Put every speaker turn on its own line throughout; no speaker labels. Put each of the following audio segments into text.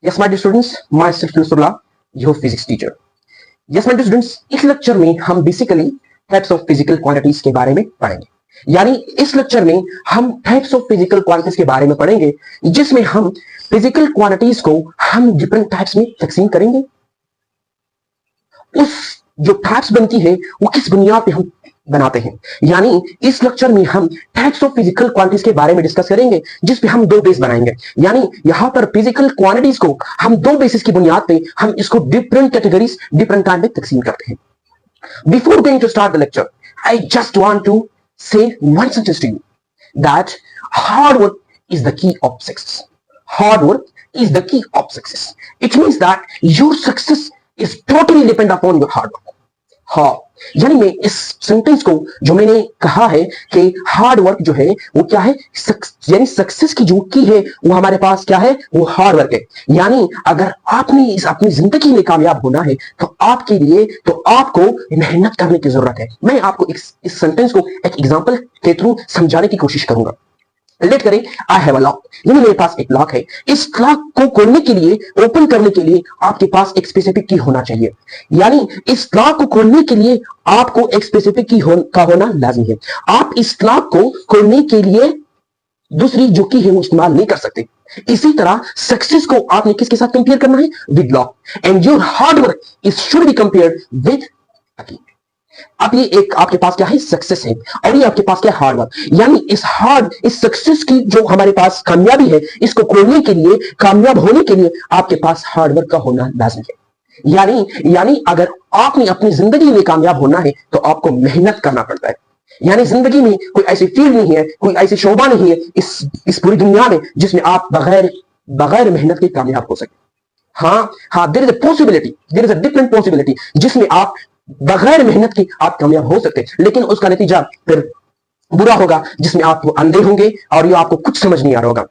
Yes, my dear students, myself Nusrullah, your physics teacher. Yes, my dear students, इस lecture में हम basically types of physical quantities के बारे में पढ़ेंगे। यानी इस लेक्चर में हम टाइप्स ऑफ फिजिकल क्वांटिटीज के बारे में पढ़ेंगे, जिसमें हम फिजिकल क्वांटिटीज को हम डिफरेंट टाइप्स में तकसीम करेंगे। उस जो टाइप्स बनती है वो किस बुनियाद पे हम बनाते हैं। यानी इस लेक्चर में हम टाइप्स ऑफ फिजिकल क्वांटिटीज के बारे में डिस्कस करेंगे, जिस पे हम दो बेस बनाएंगे। यानी यहां पर फिजिकल क्वांटिटीज को हम दो बेसिस की बुनियाद पे हम इसको डिफरेंट कैटेगरीज डिफरेंट टाइम में तकसीम करते हैं। Before going to start the lecture, I just want to say one sentence to you that hard work is the key of success. Hard work is the key of success. It means that your success is totally depend upon your hard work. हाँ, यानी मैं इस sentence को जो मैंने कहा है कि हार्ड वर्क जो है वो क्या है, यानी सक्सेस की जो की है वो हमारे पास क्या है, वो हार्ड वर्क है। यानी अगर आपने इस अपनी जिंदगी में कामयाब होना है तो आपके लिए तो आपको मेहनत करने की जरूरत है। मैं आपको इस सेंटेंस को एक एग्जांपल के थ्रू समझाने की कोशिश करूंगा। लेट करें आई हैव अ लॉक, यानी मेरे पास एक लॉक है। इस लॉक को खोलने के लिए, ओपन करने के लिए आपके पास एक स्पेसिफिक की होना चाहिए। यानी इस लॉक को खोलने के लिए आपको एक स्पेसिफिक की का होना लाजमी है। आप इस लॉक को खोलने के लिए दूसरी जो की है वो इस्तेमाल नहीं कर सकते। इसी तरह सक्सेस को आपने किसके साथ कंपेयर करना है, with lock, and your hard work is should be compared with a की। अब ये एक आपके पास क्या है, सक्सेस है, और ये आपके पास क्या है, हार्ड वर्क। यानी इस सक्सेस की जो हमारे पास कामयाबी है, इसको खोलने के लिए, कामयाब होने के लिए आपके पास हार्ड वर्क का होना लाजमी है। यानी अगर आपने अपनी जिंदगी में कामयाब होना है तो आपको मेहनत करना पड़ता है। यानी जिंदगी में कोई ऐसी फील्ड नहीं है, कोई ऐसी शोबा नहीं है इस पूरी दुनिया में जिसमें आप बगैर मेहनत के कामयाब हो सके। हाँ, there is a possibility, there is a different possibility जिसमें आप बगैर मेहनत के आप कामयाब हो सकते हैं, लेकिन उसका नतीजा फिर बुरा होगा, जिसमें आप अंधे होंगे और ये आपको कुछ समझ नहीं आ रहा होगा।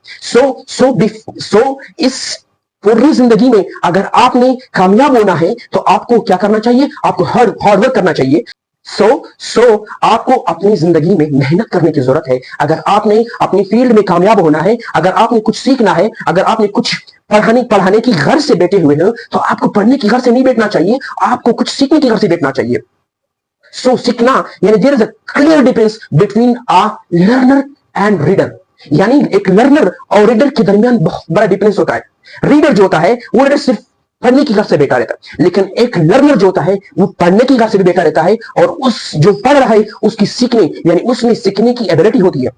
सो इस पूरी जिंदगी में अगर आपने कामयाब होना है तो आपको क्या करना चाहिए, आपको हार्ड वर्क करना चाहिए। सो आपको अपनी जिंदगी में मेहनत करने की जरूरत है। अगर आपने अपनी फील्ड में कामयाब होना है, अगर आपने कुछ सीखना है, अगर आपने कुछ पढ़ाने की घर से बैठे हुए हो तो आपको पढ़ने की घर से नहीं बैठना चाहिए, आपको कुछ सीखने की घर से बैठना चाहिए। सीखना यानी there is a clear difference between a learner and reader. यानी एक लर्नर और रीडर के दरमियान बहुत बड़ा डिफरेंस होता है। रीडर जो होता है वो रीडर सिर्फ पढ़ने की घर से बैठा रहता है, लेकिन एक लर्नर जो होता है वो पढ़ने की घर से भी बैठा रहता है, और उस जो पढ़ रहा है उसकी सीखने यानी उसमें सीखने की एबिलिटी होती है।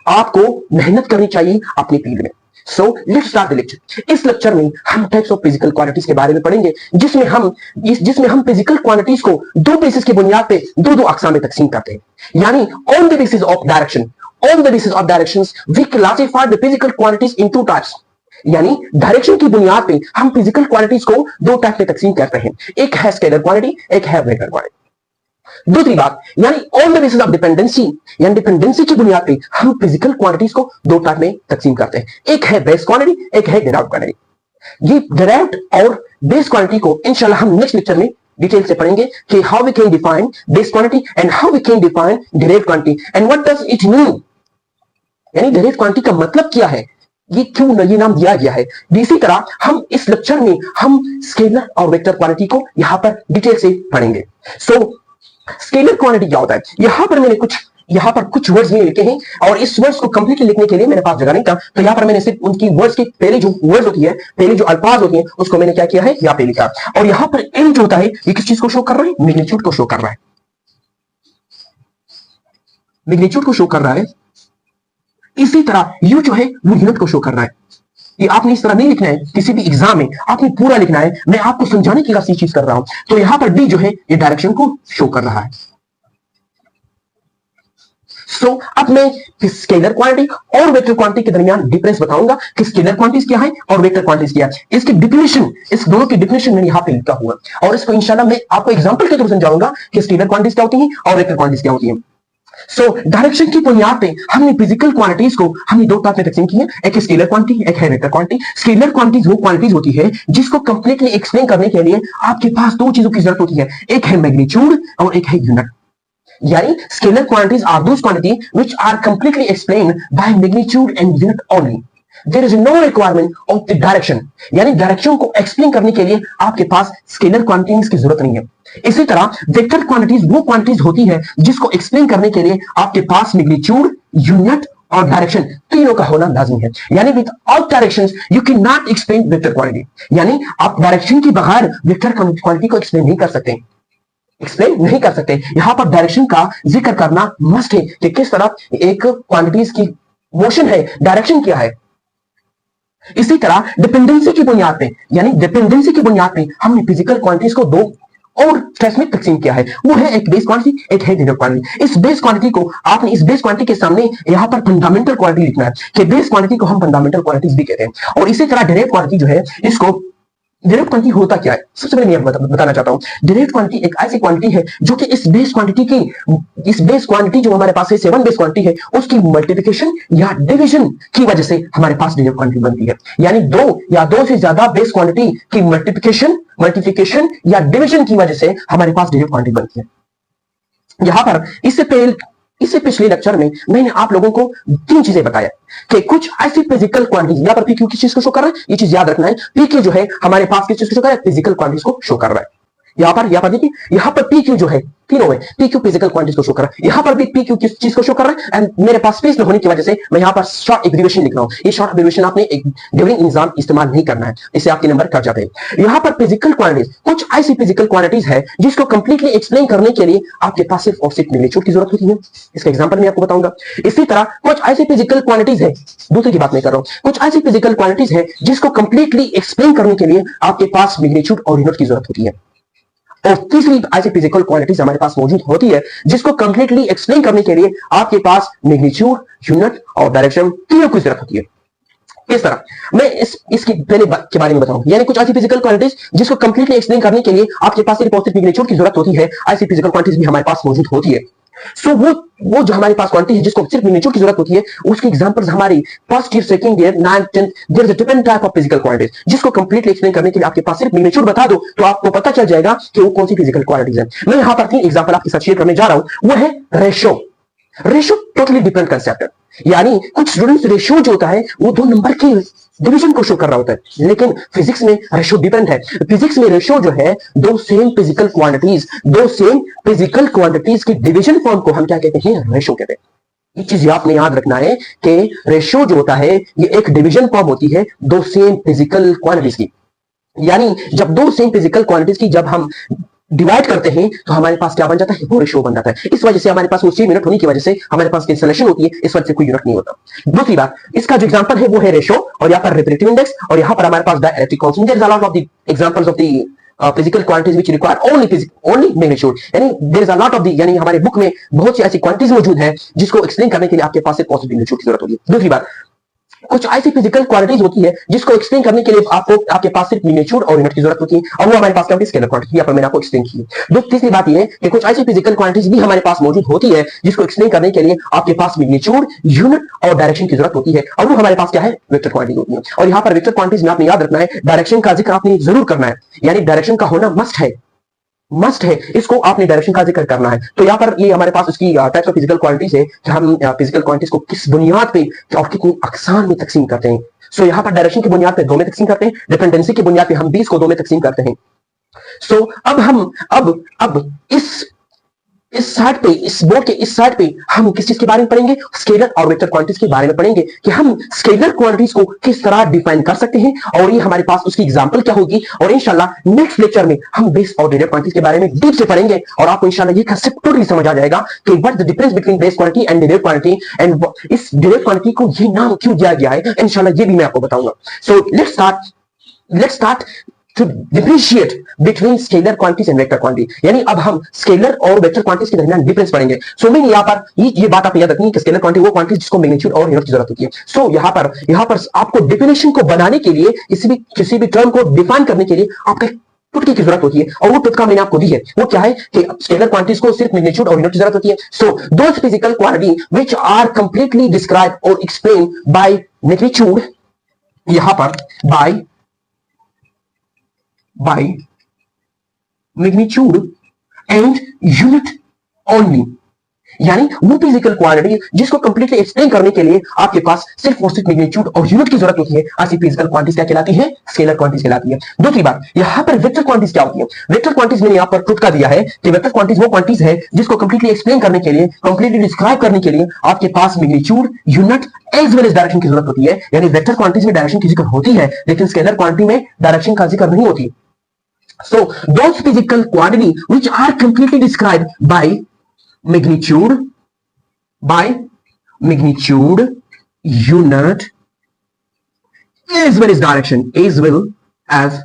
आपको मेहनत करनी चाहिए अपनी फील्ड में। Let's start the lecture. इस लेक्चर में हम टाइप्स ऑफ फिजिकल क्वांटिटीज के बारे में पढ़ेंगे, जिसमें हम फिजिकल क्वांटिटीज को दो बेसिस की बुनियाद पे दो अक़साम में तकसीम करते हैं। यानी on the basis of directions we classify the physical quantities in two types. यानी डायरेक्शन की बुनियाद पे हम फिजिकल क्वांटिटीज को दो टाइप में तकसीम करते हैं, एक है स्केलर क्वांटिटी, एक है वेक्टर क्वांटिटी। दूसरी बात, यानी on the basis of dependency, यानी डिपेंडेंसी की बुनियाद पे हम फिजिकल क्वांटिटीज को दो टाइप में तकसीम करते हैं, एक है बेस क्वांटिटी, एक है डिराइव्ड क्वांटिटी। ये डिराइव्ड और बेस क्वांटिटी को इंशाल्लाह हम नेक्स्ट लेक्चर में डिटेल से पढ़ेंगे कि how we can define base quantity and how we can define derived quantity and what does it mean. यानी डिराइव्ड क्वांटिटी का मतलब क्या है, ये क्यों ये नाम दिया गया है। इसी तरह हम इस लेक्चर में हम स्केलर और वेक्टर क्वांटिटी को यहां पर डिटेल से पढ़ेंगे। स्केलर क्वांटिटी क्या होता है, यहां पर कुछ वर्ड्स में लिखे हैं, और इस वर्ड्स को कंप्लीटली लिखने के लिए मेरे पास जगह नहीं था, तो यहां पर मैंने सिर्फ उनकी वर्ड्स की पहले जो वर्ड्स होती है, पहले जो अल्फाज होती हैं, उसको मैंने क्या किया है, यहां पे लिखा। और यहां पर एम जो होता है ये किस चीज को शो कर रहा है, मैग्नीट्यूड को शो कर रहा है। मैग्नीट्यूड को शो कर रहा है। इसी तरह यू जो है वो यूनिट को शो कर रहा है। ये आपने इस तरह नहीं लिखना है, किसी भी एग्जाम में आपने पूरा लिखना है। मैं आपको समझाने की खातिर चीज कर रहा हूं। तो यहां पर डी जो है ये डायरेक्शन को शो कर रहा है। अब मैं स्केलर क्वांटिटी और वेक्टर क्वांटिटी के दरमियान डिफरेंस बताऊंगा कि स्केलर क्वांटिटीज क्या है और वेक्टर क्वांटिटीज क्या है। इसकी डिफिनेशन, इस दोनों की डिफिनेशन मैंने यहां पे लिखा हुआ, और इसको इंशाल्लाह मैं आपको एग्जांपल के थ्रू समझाऊंगा कि स्केलर क्वांटिटीज क्या होती हैं और वेक्टर क्वांटिटीज क्या होती हैं। डायरेक्शन की बुनियाद पे हमने फिजिकल क्वांटिटीज को हमने दो टाइप में तकसीम की है, एक स्केलर क्वांटिटी, एक है वेक्टर क्वांटिटी। स्केलर क्वांटिटीज वो क्वांटिटीज होती है जिसको कंप्लीटली एक्सप्लेन करने के लिए आपके पास दो चीजों की जरूरत होती है, एक है मैग्नीट्यूड और एक है यूनिट। यानी scalar quantities are those quantity which are completely explained by magnitude and unit only. There is no requirement of the direction, यानी डायरेक्शन को एक्सप्लेन करने के लिए आपके पास स्केलर क्वांटिटीज की जरूरत नहीं है। इसी तरह वेक्टर क्वांटिटीज वो क्वांटिटीज होती है जिसको एक्सप्लेन करने के लिए आपके पास मैग्नीट्यूड, यूनिट और डायरेक्शन तीनों का होना लाजमी है। यानी with out directions you can not explain vector quantity, यानी आप डायरेक्शन के बगैर वेक्टर क्वांटिटी को एक्सप्लेन नहीं कर सकते, एक्सप्लेन नहीं कर सकते। यहां पर डायरेक्शन का जिक्र करना मस्ट है कि किस तरह एक क्वांटिटीज की मोशन है, डायरेक्शन क्या है। इसी तरह डिपेंडेंसी की बुनियाद पे, यानी डिपेंडेंसी की बुनियाद पे हमने फिजिकल क्वांटिटीज को दो और क्लास में तकसीम किया है। वो है एक बेस क्वांटिटी, एक है डेरिवेटिव क्वांटिटी। इस बेस क्वांटिटी को आपने इस बेस क्वांटिटी के सामने यहां पर फंडामेंटल क्वांटिटी लिखना है कि बेस क्वांटिटी को हम फंडामेंटल क्वांटिटीज भी कहते हैं। और इसी तरह डेरिवेटिव क्वांटिटी जो है, इसको डायरेक्ट क्वांटिटी होता क्या है, सबसे पहले मैं बताना चाहता हूं। डायरेक्ट क्वांटिटी एक ऐसी क्वांटिटी है जो कि इस बेस क्वांटिटी जो हमारे पास है 7 बेस क्वांटिटी है, उसकी मल्टीप्लिकेशन या डिवीजन की वजह से हमारे पास डायरेक्ट क्वांटिटी बनती है। यानी दो या दो से ज्यादा बेस क्वांटिटी की मल्टीप्लिकेशन या डिवीजन की वजह से हमारे पास डायरेक्ट क्वांटिटी बनती है। यहां पर इससे पिछले लेक्चर में मैंने आप लोगों को 3 चीजें बताया कि कुछ ऐसी फिजिकल क्वांटिटीज, यहां पर पीक्यू किस चीज को शो कर रहा है, ये चीज याद रखना है। पीक्यू जो है हमारे पास किस चीज को शो कर रहा है, फिजिकल क्वांटिटीज को शो कर रहा है। यहां पर देखिए, यहां पर पीक्यू जो है तीनों में पीक्यू फिजिकल क्वांटिटीज को शो कर रहा है, यहां पर भी पीक्यू किस चीज को शो कर रहा है। एंड मेरे पास स्पेस न होने की वजह से मैं यहां पर शॉर्ट एब्रिविएशन लिख रहा हूं। ये शॉर्ट एब्रिविएशन आपने ड्यूरिंग एग्जाम इस्तेमाल नहीं करना है, इससे आपके नंबर कट जाते हैं। यहां पर फिजिकल क्वांटिटीज, कुछ ऐसी फिजिकल क्वांटिटीज है जिसको कंप्लीटली एक्सप्लेन करने के लिए आपके पास सिर्फ और सिर्फ मैग्नीट्यूड की जरूरत होती है। इसका एग्जांपल मैं आपको बताऊंगा। इसी तरह कुछ ऐसी फिजिकल क्वांटिटीज है, दूसरी की बात नहीं कर रहा हूं, कुछ ऐसी फिजिकल क्वांटिटीज है जिसको कंप्लीटली एक्सप्लेन करने के लिए आपके पास मैग्नीट्यूड और यूनिट की जरूरत होती है। और तीसरी ऐसी फिजिकल क्वांटिटीज हमारे पास मौजूद होती है जिसको कंप्लीटली एक्सप्लेन करने के लिए आपके पास मैग्नीट्यूड, यूनिट और डायरेक्शन तीनों की जरूरत होती है। इस तरह मैं इसकी पहले के बारे में बताऊंगा, यानी कुछ ऐसी फिजिकल क्वांटिटीज जिसको कंप्लीटली एक्सप्लेन करने के लिए आपके पास सिर्फ और सिर्फ मैग्नीट्यूड की जरूरत होती है, ऐसी फिजिकल क्वांटिटीज भी हमारे पास मौजूद होती है। सो वो जो हमारे पास क्वांटिटी है जिसको सिर्फ मैग्नीट्यूड की जरूरत होती है, उसके एग्जांपल्स हमारी first year, second year, 9th 10th, there is a different type of physical quantities जिसको कंप्लीटली एक्सप्लेन करने के लिए आपके पास सिर्फ मैग्नीट्यूड बता दो तो आपको पता चल जाएगा कि वो कौन सी फिजिकल क्वांटिटीज है। मैं यहां पर 3 एग्जांपल आपके साथ शेयर करने जा रहा हूं। वो है रेशो टोटली डिफरेंट कंसेप्ट है। यानी कुछ स्टूडेंट्स रेशियो जो होता है वो 2 नंबर के डिवीजन को शो कर रहा होता है, लेकिन फिजिक्स में रेशियो डिफरेंट है। फिजिक्स में रेशियो जो है दो सेम फिजिकल क्वांटिटीज की डिवीजन फॉर्म को हम क्या कहते हैं, रेशियो कहते हैं। ये चीज आपने याद रखना है कि रेशियो जो होता है ये एक डिवीजन फॉर्म होती है दो सेम फिजिकल क्वांटिटीज की। यानी जब दो सेम फिजिकल क्वांटिटीज की जब हम डिवाइड करते हैं तो हमारे पास क्या बन जाता है, वो रेशियो बन जाता है। इस वजह से हमारे पास वो सेम यूनिट होने की वजह से हमारे पास कैंसलेशन होती है, इस वजह से कोई यूनिट नहीं होता। दूसरी बात, इसका जो एग्जांपल है वो है रेशियो, और यहाँ पर रिपीटेटिव इंडेक्स, और यहाँ पर हमारे पास dielectric constant. There is a lot of the examples of the physical quantities which require only magnitude, यानी there is a lot of the, यानी हमारे बुक में बहुत सी ऐसी क्वांटिटीज मौजूद है जिसको एक्सप्लेन करने के लिए आपके पास एक पॉजिटिव मैग्नीट्यूड की जरूरत होगी। दूसरी बात, कुछ ऐसी फिजिकल क्वांटिटीज होती है जिसको एक्सप्लेन करने के लिए आपके पास सिर्फ मैग्नीट्यूड और यूनिट की जरूरत होती है, और वो हमारे पास क्या होती है, स्केलर क्वांटिटी। यहाँ पर मैंने आपको एक्सप्लेन की। तीसरी बात ये है कि कुछ ऐसी फिजिकल क्वांटिटीज भी हमारे पास मौजूद होती है जिसको एक्सप्लेन करने के लिए आपके पास मैग्नीट्यूड, यूनिट और डायरेक्शन की जरूरत होती है, और वो हमारे पास क्या है, वेक्टर क्वांटिटी होती है। और यहाँ पर वेक्टर क्वांटिटीज में आपने याद रखना है, डायरेक्शन का जिक्र आपने जरूर करना है, यानी डायरेक्शन का होना मस्ट है, इसको आपने डायरेक्शन का जिक्र करना है। तो यहाँ पर ये हमारे पास उसकी टाइप्स ऑफ फिजिकल क्वांटिटीज है कि हम फिजिकल क्वांटिटीज को किस बुनियाद पे और कितनी अकसाम में तकसीम करते हैं। सो यहाँ पर डायरेक्शन की बुनियाद पे 2 में तकसीम करते हैं, डिपेंडेंसी की बुनियाद पे हम 20 को 2 में तकसीम करते हैं। सो अब हम अब इस साइड पे, इस बोर्ड के इस साइड पे हम किस चीज के बारे में पढ़ेंगे, स्केलर और वेक्टर क्वांटिटीज के बारे में पढ़ेंगे कि हम स्केलर क्वांटिटीज को किस तरह डिफाइन कर सकते हैं, और ये हमारे पास उसकी एग्जांपल क्या होगी। और इंशाल्लाह नेक्स्ट लेक्चर में हम बेस और डेरिवेटिव क्वांटिटीज के बारे में डीप से पढ़ेंगे, और आपको इंशाल्लाह ये कांसेप्ट टोटली समझ आ जाएगा कि what the difference between base quantity and derivative quantity, and इस डेरिवेटिव क्वांटिटी को ये नाम क्यों दिया गया है, इंशाल्लाह ये भी मैं आपको बताऊंगा। So let's start to differentiate between scalar quantities and vector quantity, यानी अब हम स्केलर और वेक्टर क्वांटिटीज के दरमियान डिफरेंस पढ़ेंगे। सो मैं यहाँ पर ये बात आप याद रखनी है कि स्केलर क्वांटिटी वो क्वांटिटी जिसको मैग्नीट्यूड और यूनिट की जरूरत होती है। सो यहाँ पर आपको डेफिनेशन को बनाने के लिए, किसी भी टर्म को डिफाइन करने के लिए आपको टुटकी की जरूरत होती है, और वो टुटका मैंने आपको दी है। वो क्या है कि स्केलर क्वांटिटीज को सिर्फ मैग्नीट्यूड और यूनिट की जरूरत होती है। So those physical quantity which are completely describe और एक्सप्लेन बाय मैग्नीट्यूड, यहाँ पर by magnitude and unit only, यानी वो फिजिकल क्वांटिटी जिसको कंप्लीटली एक्सप्लेन करने के लिए आपके पास सिर्फ और सिर्फ मैग्नीट्यूड और यूनिट की जरूरत होती है, ऐसी फिजिकल क्वांटिटीज क्या कहलाती है? स्केलर क्वांटिटीज कहलाती है। दूसरी बात, यहां पर वेक्टर क्वांटिटीज क्या होती है? वेक्टर क्वांटिटीज मैंने यहां पर खुद का दिया है कि वेक्टर क्वांटिटीज वो क्वांटिटीज है जिसको कंप्लीटली एक्सप्लेन करने के लिए, कंप्लीटली डिस्क्राइब करने के लिए आपके पास magnitude, unit as well as direction की जरूरत होती है। यानी वेक्टर क्वांटिटीज में डायरेक्शन की जिक्र होती है, लेकिन स्केलर क्वांटिटी में डायरेक्शन का जिक्र नहीं होती। So those physical quantity which are completely described by magnitude, unit, as well as direction, as well as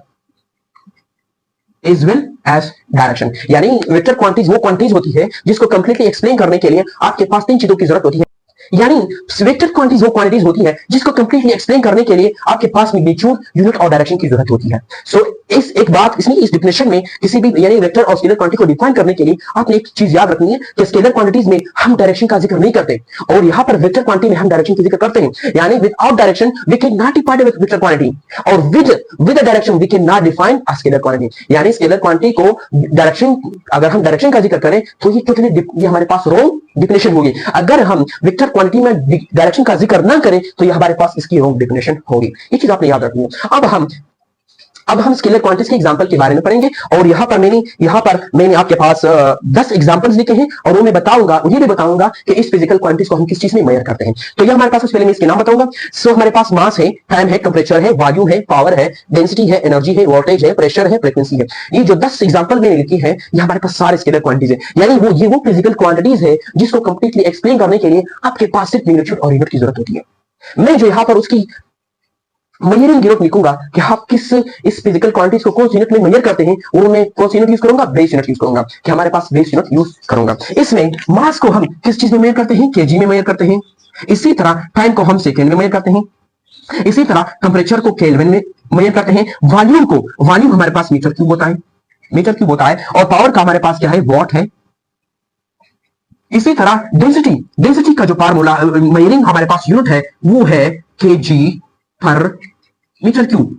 direction. यानी वेक्टर क्वांटिटीज वो क्वांटिटीज होती है जिसको कंप्लीटली एक्सप्लेन करने के लिए आपके पास तीन चीजों की जरूरत होती है। यानी वेक्टर क्वांटिटीज वो क्वांटिटीज होती है जिसको कंप्लीटली एक्सप्लेन करने के लिए आपके पास मैग्नीट्यूड, यूनिट और डायरेक्शन की जरूरत होती है। सो इस एक बात इसमें इस डिफिनेशन में किसी भी यानी वेक्टर और स्केलर क्वांटिटी को डिफाइन करने के लिए आपने एक चीज याद रखनी है कि स्केलर क्वांटिटीज में हम डायरेक्शन का जिक्र नहीं करते और यहां पर वेक्टर क्वांटिटी में हम डायरेक्शन का जिक्र करते हैं। यानी without direction we can not define vector quantity और with direction we can not define a scalar quantity. यानी स्केलर क्वांटिटी को डायरेक्शन, अगर हम डायरेक्शन का जिक्र करें तो ये टोटली ये हमारे पास रॉन्ग डिफिनेशन होगी। अगर हम वेक्टर क्वांटिटी में डायरेक्शन का जिक्र ना करें तो ये हमारे पास इसकी रॉन्ग डेफिनेशन होगी। ये चीज आपने याद रखनी है। अब हम स्केलर क्वांटिटीज के एग्जांपल के बारे में पढ़ेंगे और यहां पर मैंने आपके पास 10 एग्जांपल्स लिखे हैं और वो मैं बताऊंगा, ये भी बताऊंगा कि इस फिजिकल क्वांटिटीज को हम किस चीज में मेजर करते हैं। तो ये हमारे पास, पहले मैं इसके नाम बताऊंगा। सो हमारे पास मास है, टाइम है, टेंपरेचर है, वॉल्यूम है, पावर है, डेंसिटी है, एनर्जी है, वोल्टेज है, प्रेशर है, फ्रीक्वेंसी है। ये जो 10 एग्जांपल मैंने लिखी है ये हमारे पास सारे स्केलर क्वांटिटीज है। यानी वो फिजिकल क्वांटिटीज है जिसको कंप्लीटली एक्सप्लेन करने के लिए आपके पास सिर्फ मैग्नीट्यूड और यूनिट की जरूरत होती है। मैं जो यहां पर उसकी मेजरिंग यूनिट लिखूंगा कि आप किस इस फिजिकल क्वांटिटीज को कौन सी यूनिट में मेजर करते हैं, वो मैं कौन सी यूनिट यूज करूंगा? बेस यूनिट यूज करूंगा, कि हमारे पास बेस यूनिट यूज करूंगा। इसमें मास को हम किस चीज में मेजर करते हैं? केजी में मेजर करते हैं। इसी तरह टाइम को हम सेकंड में मेजर करते हैं। इसी तरह टेंपरेचर को केल्विन में मेजर करते हैं। वॉल्यूम हमारे पास मीटर क्यूब होता है, और पावर का हमारे पास क्या है? वॉट है। इसी तरह डेंसिटी का जो फार्मूला मेजरिंग हमारे पास यूनिट है वो है केजी पर मीटर क्यूब।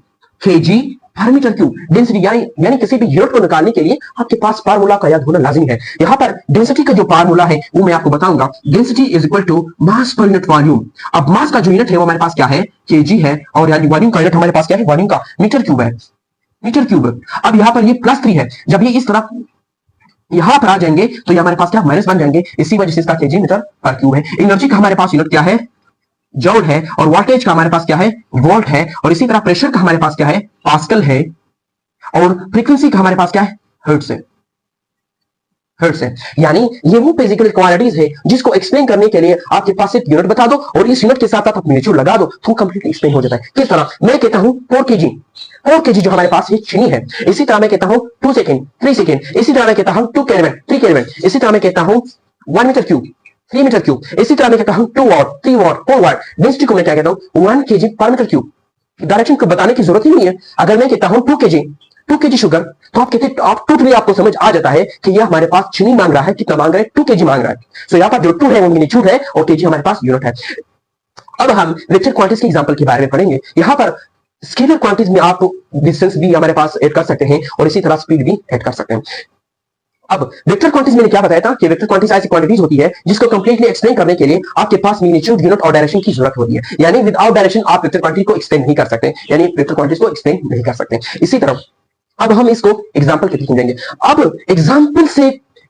डेंसिटी यानी किसी भी यूनिट को निकालने के लिए आपके पास फार्मूला का याद होना लाजिमी है। यहां पर डेंसिटी का जो फार्मूला है वो मैं आपको बताऊंगा। Density is equal to mass per unit volume. अब मास का जो यूनिट है वो हमारे पास क्या है? केजी है, और यानी वॉल्यूम का यूनिट हमारे पास क्या है? वॉल्यूम का मीटर क्यूब है। अब यहां पर ये +3 है, जब ये इस तरफ यहां पर आ जाएंगे तो ये हमारे पास क्या? माइनस बन जाएंगे। इसी वजह से इसका केजी मीटर पर क्यूब है। एनर्जी का हमारे पास यूनिट क्या है? जॉल है, और वोल्टेज का हमारे पास क्या है? वोल्ट है, और इसी तरह प्रेशर का हमारे पास क्या है? पास्कल है, और फ्रीक्वेंसी का हमारे पास क्या है? हर्ट्ज है। यानी ये वो फिजिकल क्वांटिटीज है जिसको एक्सप्लेन करने के लिए आपके पास एक यूनिट बता दो और इस यूनिट के साथ आप मैग्नीट्यूड लगा दो तो कंप्लीटली एक्सप्लेन हो जाता है। किस तरह? मैं कहता हूं 4 केजी जो हमारे पास ये चीनी है। इसी तरह मैं कहता हूं 2 सेकेंड, 3 सेकेंड। इसी तरह मैं कहता हूं 2 केल्विन, 3 केल्विन। इसी तरह मैं कहता हूं 1 मीटर क्यूब, 3 मीटर क्यूब। इसी तरह मैं कहता हूं 2 वॉट, 3 वॉट, 4 वॉट। डेंसिटी को मैं क्या कहता हूं? 1 केजी पर मीटर क्यूब। डायरेक्शन को बताने की जरूरत ही नहीं है। अगर मैं कहता हूं 2 केजी शुगर, तो आप कहते आप टोटली आपको समझ आ जाता है कि यह हमारे पास चीनी मांग रहा है। कितना मांग रहा है? 2 केजी मांग रहा है। सो यहाँ पर जो 2 है वो मैग्नीट्यूड है और केजी हमारे पास यूनिट है। अब हम वेक्टर क्वांटिटीज के एग्जांपल के बारे में पढ़ेंगे। यहाँ पर स्केलर क्वांटिटीज में आप डिस्टेंस भी हमारे पास ऐड कर सकते हैं और इसी तरह स्पीड भी ऐड कर सकते हैं। अब वेक्टर क्वांटिटीज मैंने क्या बताया था कि वेक्टर क्वांटिटीज ऐसी क्वांटिटीज होती है जिसको कंप्लीटली एक्सप्लेन करने के लिए आपके पास मैग्नीट्यूड, यूनिट और डायरेक्शन की जरूरत होती है। यानी विदाउट डायरेक्शन आप वेक्टर क्वांटिटी को एक्सप्लेन नहीं कर सकते, यानी वेक्टर क्वांटिटीज को एक्सप्लेन नहीं कर सकते। इसी तरह अब हम इसको एग्जांपल के थ्रू समझेंगे। अब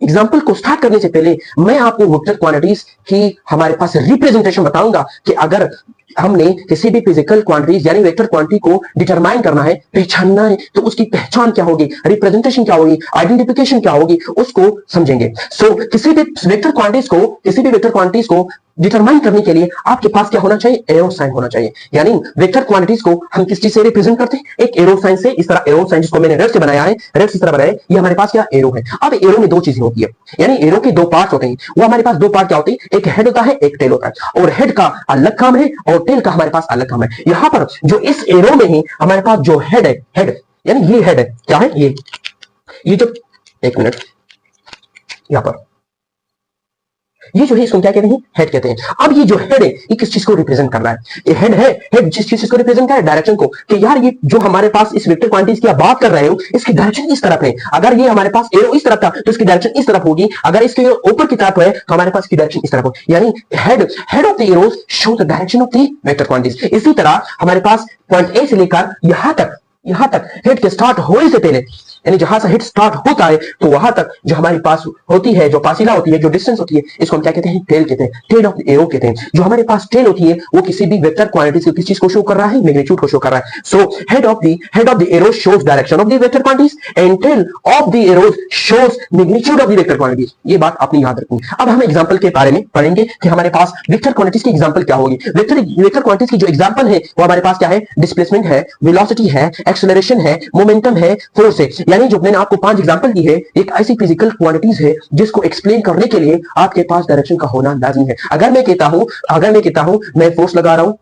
एग्जांपल को स्टार्ट करने से पहले मैं आपको वेक्टर क्वांटिटीज की हमारे पास रिप्रेजेंटेशन बताऊंगा कि अगर हमने किसी भी फिजिकल क्वांटिटीज यानी वेक्टर क्वांटिटी को डिटरमाइन करना है, पहचानना है, तो उसकी पहचान क्या होगी, रिप्रेजेंटेशन क्या होगी, आइडेंटिफिकेशन क्या होगी, उसको समझेंगे। सो किसी भी वेक्टर क्वांटिटीज को डिटरमाइन करने के लिए आपके पास क्या होना चाहिए? एरो साइन होना चाहिए। यानी वेक्टर क्वांटिटीज को हम किस चीज से रिप्रेजेंट करते हैं? एक एरो साइन से। इस तरह एरो साइन जिसको मैंने रेड से बनाया है, रेड इस तरह बनाया है, ये हमारे पास क्या? एरो है। अब एरो में 2 चीजें होती है, यानी एरो के 2 पार्ट होते हैं। वो हमारे पास 2 पार्ट क्या होते हैं? एक हेड होता है, एक टेल होता है, और हेड का अलग काम है और टेल का हमारे पास अलग काम है। यहां पर जो इस एरो में है हमारे पास जो हेड है, यानी ये हेड है, क्या है ये जो, एक मिनट, यहां पर ये जो है इसको क्या कहते हैं, हेड कहते हैं। अब ये जो हेड है ये किस चीज को रिप्रेजेंट कर रहा है, ये हेड है, हेड जिस चीज को रिप्रेजेंट कर रहा है डायरेक्शन को, कि यार ये जो हमारे पास इस वेक्टर क्वांटिटीज की आप बात कर रहे हो इसकी डायरेक्शन इस तरफ है। अगर ये हमारे पास एरो इस तरफ था तो इसकी डायरेक्शन इस तरफ होगी, अगर इसके ऊपर की तरफ है तो हमारे पास की डायरेक्शन इस तरफ होगी। यानी head of the arrows show the direction of the vector quantities. इसी तरह हमारे पास पॉइंट ए से लेकर यहां तक हेड के स्टार्ट होने से पहले, यानी जहां से हेड स्टार्ट होता है तो वहां तक जो हमारे पास होती है, जो फासिला होती है, जो डिस्टेंस होती है, इसको हम क्या कहते हैं, टेल कहते हैं, टेल ऑफ द एरो कहते हैं। जो हमारे पास टेल होती है वो किसी भी वेक्टर क्वांटिटी से किस चीज को शो कर रहा है, मैग्नीट्यूड को शो कर रहा है। So head of the arrow shows direction of the vector quantities and tail of the arrow shows magnitude of the vector quantities. ये बात आपने याद रखनी। अब हम एग्जांपल के बारे में पढ़ेंगे कि हमारे पास वेक्टर क्वांटिटीज की एग्जांपल क्या होगी। वेक्टर क्वांटिटीज की जो एग्जांपल है वो हमारे पास क्या है, डिस्प्लेसमेंट है, वेलोसिटी है, एक्सेलरेशन है, मोमेंटम है, फोर्स है। यानी जो मैंने आपको 5 एग्जांपल दी है, एक ऐसी फिजिकल क्वांटिटीज है जिसको एक्सप्लेन करने के लिए आपके पास डायरेक्शन का होना लाजमी है। अगर मैं कहता हूं मैं फोर्स लगा रहा हूं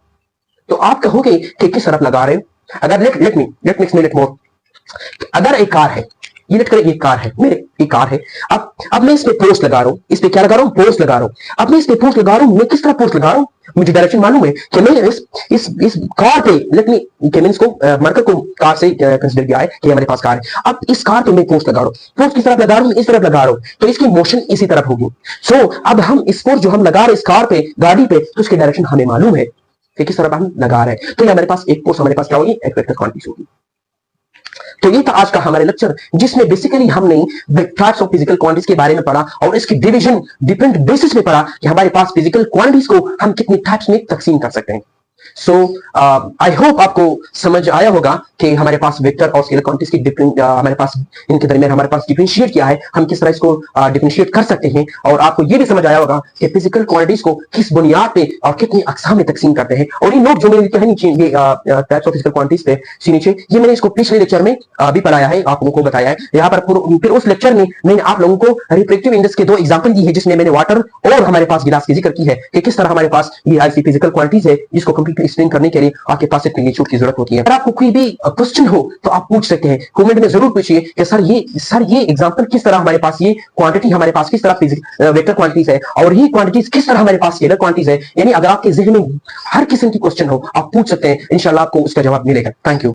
तो आप कहोगे कि किस तरफ लगा रहे हो। अगर let me explain it more. अगर एक कार है, ये लेट करें, एक कार है, मेरे एक कार है, अब मैं इस पे फोर्स लगा रहा हूं, इस पे क्या लगा रहा हूं, फोर्स लगा रहा हूं। अब मैं इस पे फोर्स लगा रहा हूं, मैं किस तरह फोर्स लगा रहा हूं, मुझे डायरेक्शन मालूम है कि मैं इस कार पे, लेट मी कि मैंने इसको मरकर को कार से कंसीडर किया है कि हमारे पास कार है। अब इस कार पे मैं फोर्स लगा रहा हूं, फोर्स किस तरफ लगा रहा हूं, इस तरफ लगा रहा हूं, तो इसकी मोशन इसी तरफ होगी। सो अब हम इस फोर्स जो हम लगा रहे हैं इस कार पे, गाड़ी पे, तो उसकी डायरेक्शन हमें मालूम है कि किस तरफ हम लगा रहे हैं। तो ये हमारे पास एक फोर्स हमारे पास क्या होगी, एक वेक्टर क्वांटिटी होगी। तो ये था आज का हमारे लेक्चर जिसमें बेसिकली हमने टाइप्स ऑफ फिजिकल क्वांटिटीज के बारे में पढ़ा और इसकी डिवीजन डिफरेंट बेसिस पे पढ़ा कि हमारे पास फिजिकल क्वांटिटीज को हम कितने टाइप्स में तकसीम कर सकते हैं। सो आई होप आपको समझ आया होगा कि हमारे पास वेक्टर और स्केलर क्वांटिटीज की डिफरेंट हमारे पास इनके दरमियान हमारे पास डिफरेंशिएट किया है, हम किस तरह इसको डिफरेंशिएट कर सकते हैं। और आपको ये भी समझ आया होगा कि फिजिकल क्वांटिटीज को किस बुनियाद पे और कितनी अकसाम में तकसीम करते हैं। और ये नोट जो मैंने लिखे हैं नीचे, ये टाइप्स ऑफ फिजिकल क्वांटिटीज पे नीचे, ये मैंने इसको पिछले लेक्चर में भी पढ़ाया है, आप लोगों को बताया है। यहाँ पर फिर उस लेक्चर में मैंने आप लोगों को रिफ्लेक्टिव इंडेक्स के 2 एग्जांपल दी है, जिसमें मैंने वाटर और हमारे पास गिलास की जिक्र की है कि किस तरह हमारे पास ये ऐसी फिजिकल क्वांटिटीज है जिसको कंप्लीटली एक्सप्लेन करने के लिए आपके पास एक मैग्नीट्यूड की जरूरत होती है। अगर आपको कोई भी क्वेश्चन हो तो आप पूछ सकते हैं, कमेंट में जरूर पूछिए कि सर ये एग्जांपल किस तरह हमारे पास, ये क्वांटिटी हमारे पास किस तरह वेक्टर क्वांटिटीज है और ये क्वांटिटीज किस तरह हमारे पास स्केलर क्वांटिटीज है। यानी अगर आपके ज़हन में हर किस्म की क्वेश्चन हो आप पूछ सकते हैं, इंशाल्लाह आपको उसका जवाब मिलेगा। Thank you.